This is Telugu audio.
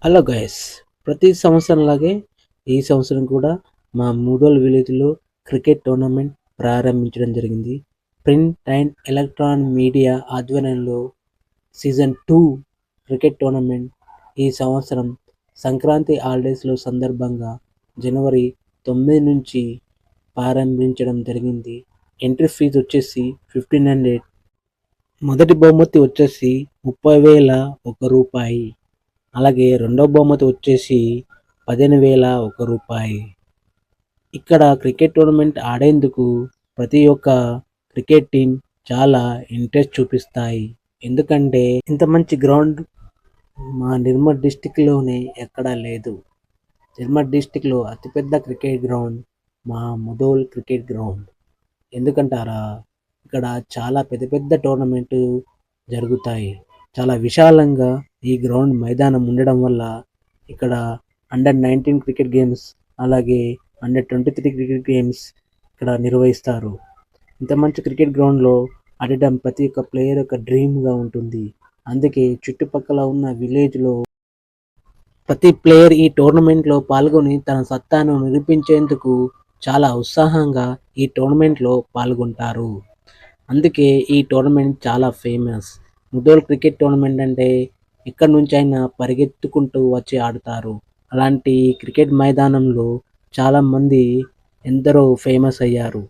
హలో గైస్, ప్రతి సంవత్సరంలాగే ఈ సంవత్సరం కూడా మా ముదోల్ విలేజ్లో క్రికెట్ టోర్నమెంట్ ప్రారంభించడం జరిగింది. ప్రింట్ అండ్ ఎలక్ట్రాన్ మీడియా ఆధ్వర్యంలో సీజన్ 2 క్రికెట్ టోర్నమెంట్ ఈ సంవత్సరం సంక్రాంతి హాలిడేస్లో సందర్భంగా జనవరి 9 నుంచి ప్రారంభించడం జరిగింది. ఎంట్రీ ఫీజు వచ్చేసి 1500. మొదటి బహుమతి వచ్చేసి 30,001 రూపాయి. అలాగే రెండో బహుమతి వచ్చేసి 15,001 రూపాయి. ఇక్కడ క్రికెట్ టోర్నమెంట్ ఆడేందుకు ప్రతి ఒక్క క్రికెట్ టీం చాలా ఇంట్రెస్ట్ చూపిస్తాయి. ఎందుకంటే ఇంత మంచి గ్రౌండ్ మా నిర్మల్ డిస్టిక్లోనే ఎక్కడా లేదు. నిర్మల్ డిస్టిక్లో అతిపెద్ద క్రికెట్ గ్రౌండ్ మా ముదోల్ క్రికెట్ గ్రౌండ్. ఎందుకంటారా, ఇక్కడ చాలా పెద్ద పెద్ద టోర్నమెంటు జరుగుతాయి. చాలా విశాలంగా ఈ గ్రౌండ్ మైదానం ఉండడం వల్ల ఇక్కడ అండర్ 19 క్రికెట్ గేమ్స్, అలాగే అండర్ 23 క్రికెట్ గేమ్స్ ఇక్కడ నిర్వహిస్తారు. ఇంత మంచి క్రికెట్ గ్రౌండ్లో ఆడటం ప్రతి ఒక్క ప్లేయర్ యొక్క డ్రీమ్గా ఉంటుంది. అందుకే చుట్టుపక్కల ఉన్న విలేజ్లో ప్రతి ప్లేయర్ ఈ టోర్నమెంట్లో పాల్గొని తన సత్తాను నిరూపించేందుకు చాలా ఉత్సాహంగా ఈ టోర్నమెంట్లో పాల్గొంటారు. అందుకే ఈ టోర్నమెంట్ చాలా ఫేమస్. ముదోల్ క్రికెట్ టోర్నమెంట్ అంటే ఎక్కడి నుంచైనా పరిగెత్తుకుంటూ వచ్చి ఆడుతారు. అలాంటి క్రికెట్ మైదానంలో చాలామంది ఎందరో ఫేమస్ అయ్యారు.